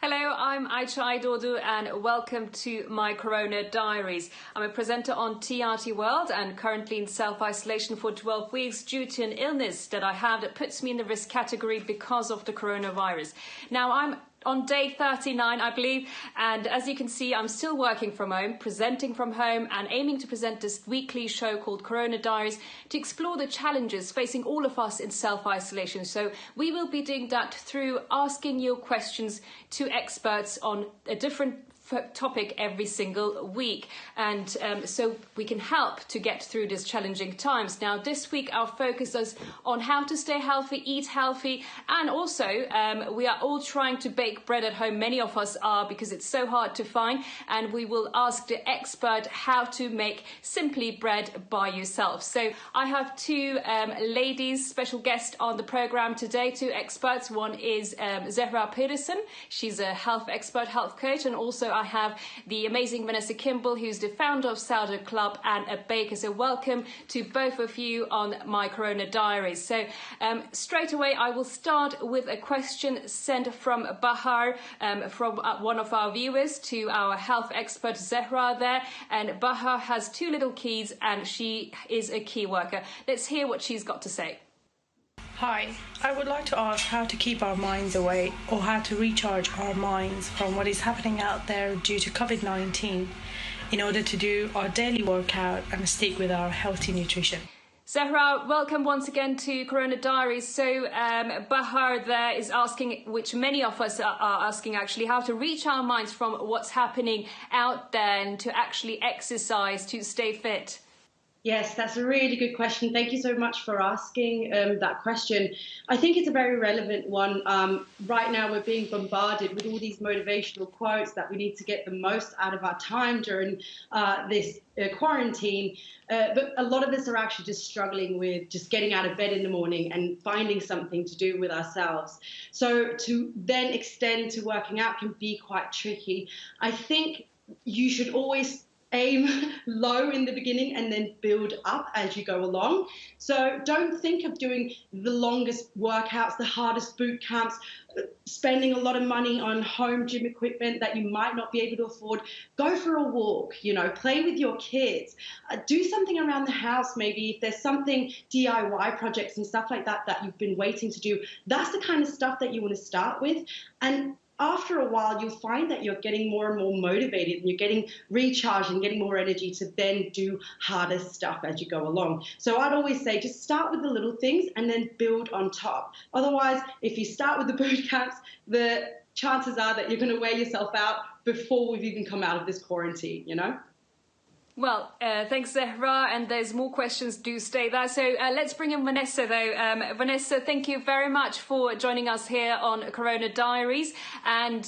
Hello, I'm Aydogdu and welcome to my Corona Diaries. I'm a presenter on TRT World and currently in self-isolation for 12 weeks due to an illness that I have that puts me in the risk category because of the coronavirus. Now, I'm on day 39, I believe, and as you can see, I'm still working from home, presenting from home and aiming to present this weekly show called Corona Diaries to explore the challenges facing all of us in self-isolation. So we will be doing that through asking your questions to experts on a different topic every single week, and so we can help to get through these challenging times. Now this week our focus is on how to stay healthy, eat healthy, and also we are all trying to bake bread at home. Many of us are, because it's so hard to find, and we will ask the expert how to make simply bread by yourself. So I have two ladies, special guests on the program today, two experts. One is Zahra Pederson. She's a health expert, health coach, and also I have the amazing Vanessa Kimbell, who's the founder of Sourdough Club and a baker. So welcome to both of you on my Corona Diaries. So straight away, I will start with a question sent from Bahar, from one of our viewers, to our health expert Zahra there. And Bahar has two little kids and she is a key worker. Let's hear what she's got to say. Hi, I would like to ask how to keep our minds away, or how to recharge our minds from what is happening out there due to COVID-19 in order to do our daily workout and stick with our healthy nutrition. Zahra, welcome once again to Corona Diaries. So Bahar there is asking, which many of us are asking actually, how to reach our minds from what's happening out there and to actually exercise to stay fit. Yes, that's a really good question. Thank you so much for asking that question. I think it's a very relevant one. Right now, we're being bombarded with all these motivational quotes that we need to get the most out of our time during this quarantine. But a lot of us are actually just struggling with just getting out of bed in the morning and finding something to do with ourselves. So to then extend to working out can be quite tricky. I think you should always aim low in the beginning and then build up as you go along. So don't think of doing the longest workouts, the hardest boot camps, spending a lot of money on home gym equipment that you might not be able to afford. Go for a walk, play with your kids, do something around the house. Maybe if there's something DIY projects and stuff like that that you've been waiting to do, that's the kind of stuff that you want to start with. And after a while, you'll find that you're getting more and more motivated and you're getting recharged and getting more energy to then do harder stuff as you go along. So I'd always say just start with the little things and then build on top. Otherwise, if you start with the boot camps, the chances are that you're going to wear yourself out before we've even come out of this quarantine, Well, thanks, Zahra, and there's more questions. Do stay there. So let's bring in Vanessa, though. Vanessa, thank you very much for joining us here on Corona Diaries. And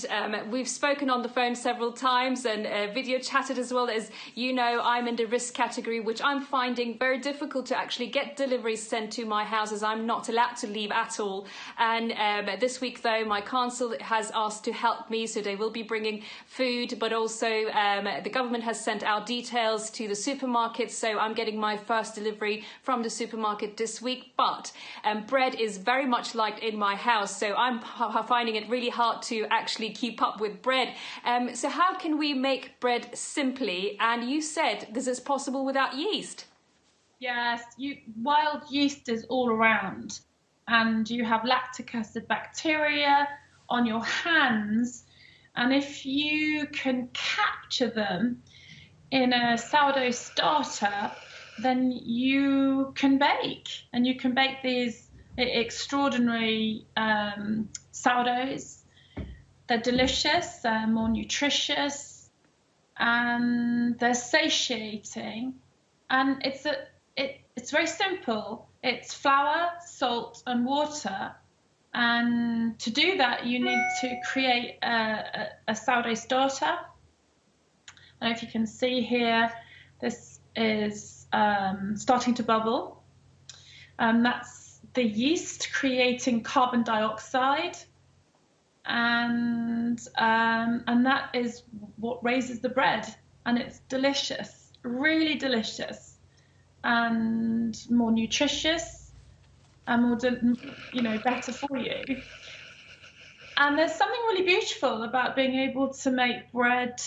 we've spoken on the phone several times and video chatted as well. As you know, I'm in the risk category, which I'm finding very difficult to actually get deliveries sent to my house, as I'm not allowed to leave at all. And this week, though, my council has asked to help me, so they will be bringing food, but also the government has sent out details to the supermarket, so I'm getting my first delivery from the supermarket this week. But bread is very much liked in my house, so I'm finding it really hard to actually keep up with bread. So how can we make bread simply? And you said this is possible without yeast. Yes, wild yeast is all around, and you have lactic acid bacteria on your hands, and if you can capture them in a sourdough starter, then you can bake, and you can bake these extraordinary sourdoughs. They're delicious, they're more nutritious, and they're satiating. And it's very simple. It's flour, salt, and water. And to do that, you need to create a sourdough starter. I don't know if you can see here, this is starting to bubble. That's the yeast creating carbon dioxide, and that is what raises the bread, and it's delicious, really delicious, and more nutritious, and more, better for you. And there's something really beautiful about being able to make bread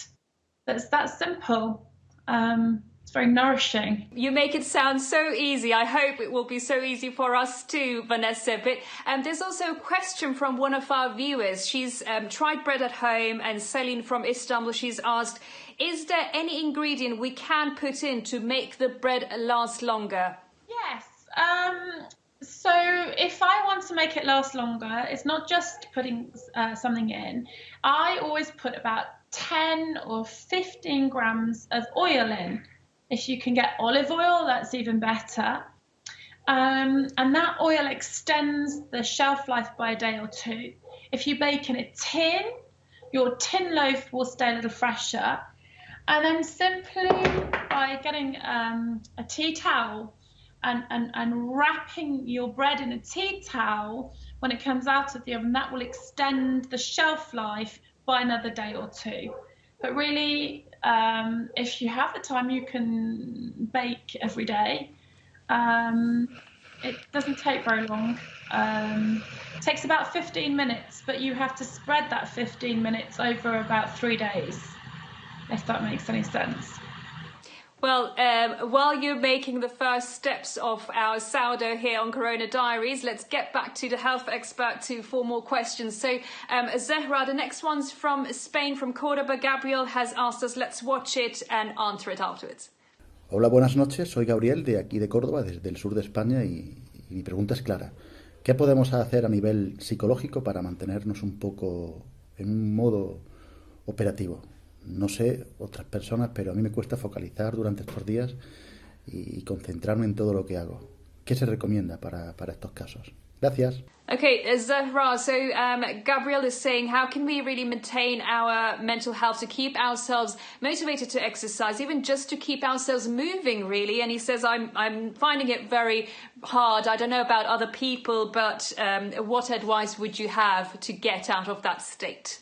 that's that simple. It's very nourishing. You make it sound so easy. I hope it will be so easy for us too, Vanessa. But there's also a question from one of our viewers. She's tried bread at home, and Celine from Istanbul, she's asked, is there any ingredient we can put in to make the bread last longer? Yes. So if I want to make it last longer, it's not just putting something in. I always put about 10 or 15 grams of oil in. If you can get olive oil, that's even better. And that oil extends the shelf life by a day or two. If you bake in a tin, your tin loaf will stay a little fresher. And then simply by getting a tea towel and wrapping your bread in a tea towel when it comes out of the oven, that will extend the shelf life by another day or two. But really, if you have the time, you can bake every day. It doesn't take very long. It takes about 15 minutes, but you have to spread that 15 minutes over about 3 days, if that makes any sense. Well, while you're making the first steps of our sourdough here on Corona Diaries, let's get back to the health expert for more questions. So, Zahra, the next one's from Spain, from Cordoba. Gabriel has asked us, let's watch it and answer it afterwards. Hola, buenas noches. Soy Gabriel, de aquí de Córdoba, desde el sur de España, y mi pregunta es clara. ¿Qué podemos hacer a nivel psicológico para mantenernos un poco en un modo operativo? No sé, otras personas, pero a mí me cuesta focalizar durante estos días y concentrarme en todo lo que hago. ¿Qué se recomienda para estos casos? Gracias. Okay, Zahra, so Gabriel is saying, how can we really maintain our mental health to keep ourselves motivated to exercise, even just to keep ourselves moving, really? And he says, I'm finding it very hard. I don't know about other people, but what advice would you have to get out of that state?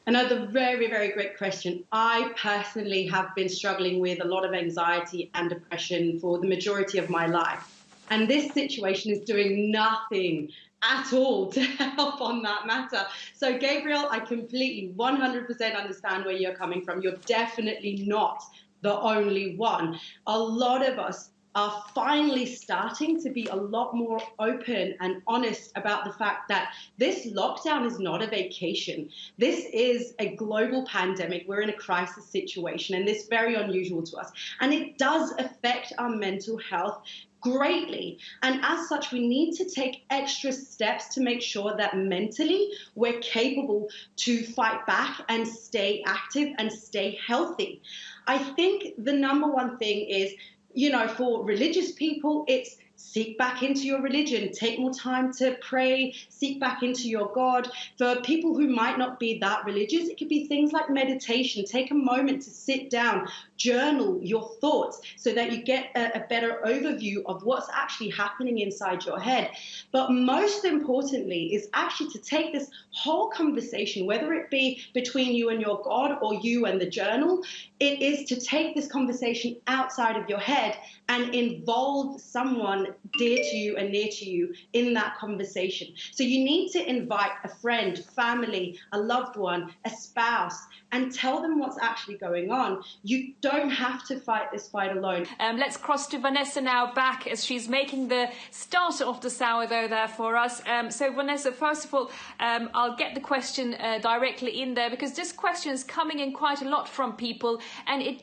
Another very, very great question. I personally have been struggling with a lot of anxiety and depression for the majority of my life. And this situation is doing nothing at all to help on that matter. So, Gabriel, I completely 100% understand where you're coming from. You're definitely not the only one. A lot of us are finally starting to be a lot more open and honest about the fact that this lockdown is not a vacation. This is a global pandemic. We're in a crisis situation, and this is very unusual to us. And it does affect our mental health greatly. And as such, we need to take extra steps to make sure that mentally we're capable to fight back and stay active and stay healthy. I think the number one thing is, you know, for religious people, it's seek back into your religion, take more time to pray, seek back into your God. For people who might not be that religious, it could be things like meditation. Take a moment to sit down, journal your thoughts so that you get a better overview of what's actually happening inside your head. But most importantly is actually to take this whole conversation, whether it be between you and your God or you and the journal, it is to take this conversation outside of your head and involve someone dear to you and near to you in that conversation. So you need to invite a friend, family, a loved one, a spouse, and tell them what's actually going on. You don't have to fight this fight alone. Let's cross to Vanessa now, back as she's making the starter of the sourdough there for us. So Vanessa, first of all, I'll get the question directly in there, because this question is coming in quite a lot from people, and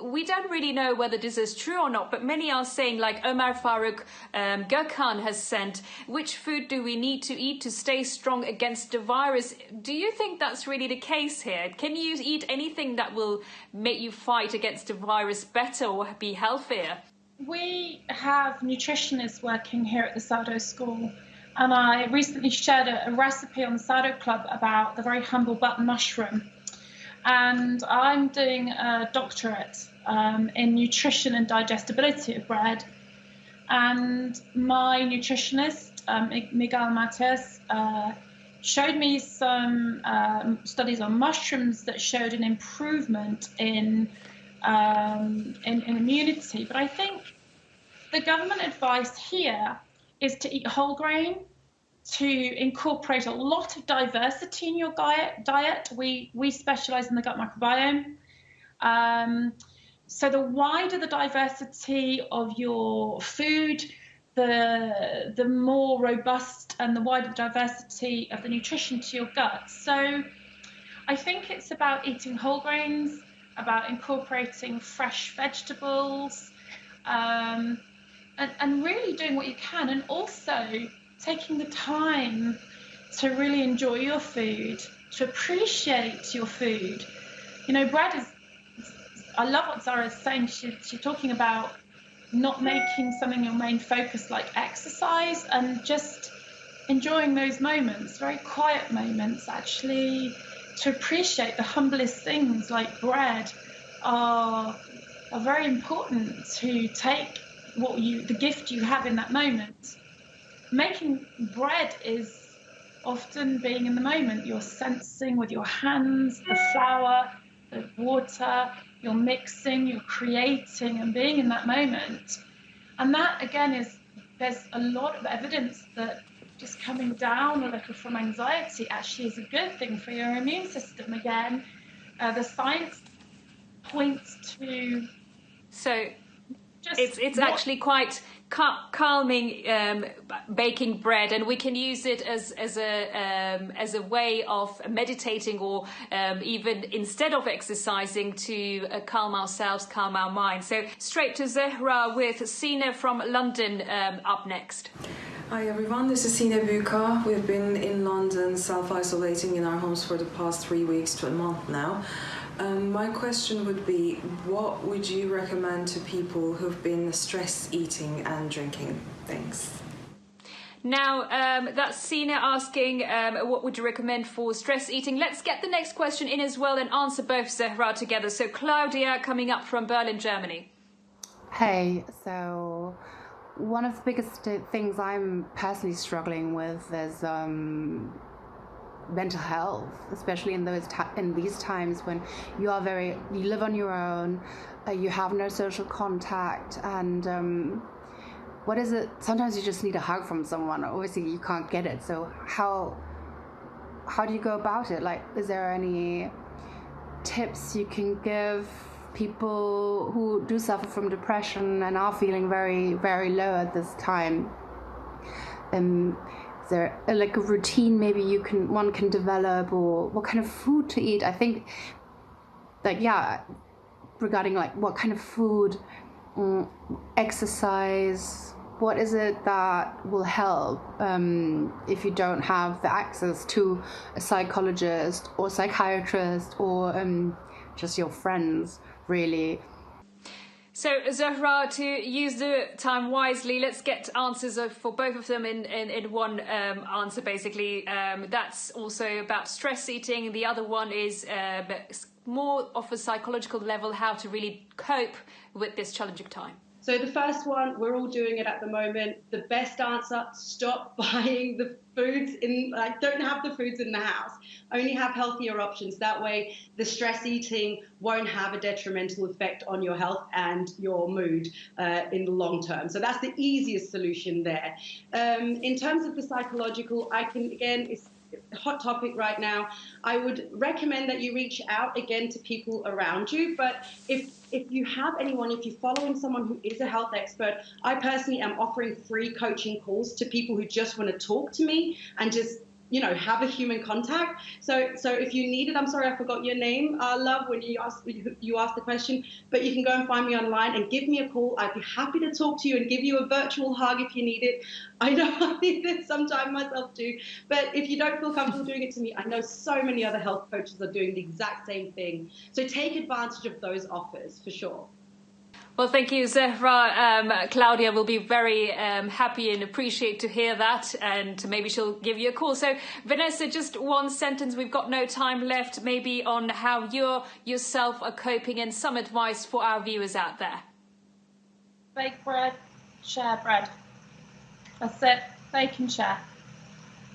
we don't really know whether this is true or not, but many are saying, like Omar Farooq Gökhan has sent, which food do we need to eat to stay strong against the virus? Do you think that's really the case here? Can you eat anything that will make you fight against the virus better or be healthier? We have nutritionists working here at the Sourdough School, and I recently shared a recipe on the Sourdough Club about the very humble button mushroom. And I'm doing a doctorate in nutrition and digestibility of bread. And my nutritionist, Miguel Mates, showed me some studies on mushrooms that showed an improvement in immunity. But I think the government advice here is to eat whole grain. to incorporate a lot of diversity in your diet. We specialize in the gut microbiome. So the wider the diversity of your food, the more robust and the wider the diversity of the nutrition to your gut. So I think it's about eating whole grains, about incorporating fresh vegetables, and really doing what you can, and also taking the time to really enjoy your food, to appreciate your food. You know, bread is, I love what Zahra is saying. She's talking about not making something your main focus like exercise, and just enjoying those moments, very quiet moments, actually, to appreciate the humblest things like bread are very important, to take the gift you have in that moment. Making bread is often being in the moment. You're sensing with your hands the flour, the water, you're mixing, you're creating, and being in that moment. And that, again, there's a lot of evidence that just coming down a little from anxiety actually is a good thing for your immune system. Again, the science points to... So it's actually quite calming, baking bread, and we can use it as a way of meditating, or even instead of exercising, to calm ourselves, calm our mind. So straight to Zahra with Sina from London up next. Hi everyone, this is Sina Buka. We've been in London self-isolating in our homes for the past 3 weeks to a month now. My question would be, what would you recommend to people who've been stress eating and drinking? Thanks. Now, that's Sina asking, what would you recommend for stress eating? Let's get the next question in as well and answer both, Zahra, together. So Claudia coming up from Berlin, Germany. Hey, so one of the biggest things I'm personally struggling with is mental health, especially in these times when you live on your own, you have no social contact, and what is it? Sometimes you just need a hug from someone. Obviously, you can't get it. So how do you go about it? Like, is there any tips you can give people who do suffer from depression and are feeling very, very low at this time? Is there like a routine maybe one can develop, or what kind of food to eat? I think, regarding like what kind of food, exercise, what is it that will help if you don't have the access to a psychologist or psychiatrist or just your friends, really? So, Zahra, to use the time wisely, let's get answers for both of them in one answer, basically. That's also about stress eating. The other one is more of a psychological level, how to really cope with this challenging time. So the first one, we're all doing it at the moment. The best answer, stop buying the foods don't have the foods in the house. Only have healthier options. That way, the stress eating won't have a detrimental effect on your health and your mood in the long term. So that's the easiest solution there. In terms of the psychological, it's a hot topic right now. I would recommend that you reach out again to people around you. But if you have anyone, if you're following someone who is a health expert, I personally am offering free coaching calls to people who just want to talk to me and just, have a human contact. So if you need it, I'm sorry I forgot your name, love, when you asked the question, but you can go and find me online and give me a call. I'd be happy to talk to you and give you a virtual hug if you need it. I know I need it sometime myself too, but if you don't feel comfortable doing it to me, I know so many other health coaches are doing the exact same thing. So take advantage of those offers for sure. Well, thank you, Zahra. Claudia will be very happy and appreciate to hear that, and maybe she'll give you a call. So, Vanessa, just one sentence. We've got no time left, maybe on how you yourself are coping, and some advice for our viewers out there. Bake bread, share bread. That's it. Bake and share.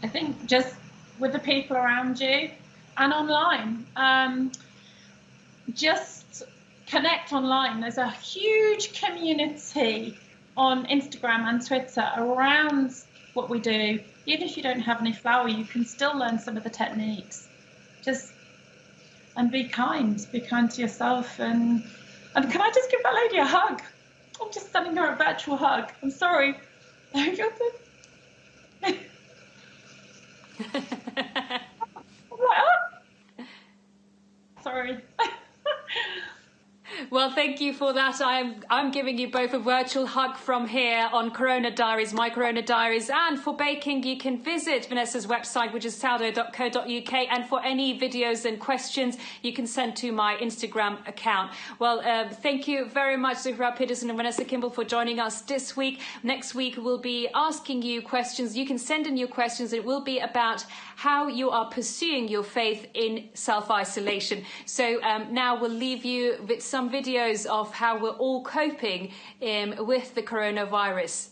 I think just with the people around you and online. Just connect online. There's a huge community on Instagram and Twitter around what we do. even if you don't have any flour, you can still learn some of the techniques. And be kind to yourself. And can I just give that lady a hug? I'm just sending her a virtual hug. I'm sorry. I'm like, oh. Sorry. Well, thank you for that. I'm giving you both a virtual hug from here on Corona Diaries, My Corona Diaries. And for baking, you can visit Vanessa's website, which is sourdough.co.uk. And for any videos and questions, you can send to my Instagram account. Well, thank you very much, Zahra Pederson and Vanessa Kimbell, for joining us this week. Next week, we'll be asking you questions. You can send in your questions. It will be about how you are pursuing your faith in self-isolation. So now we'll leave you with some videos of how we're all coping with the coronavirus.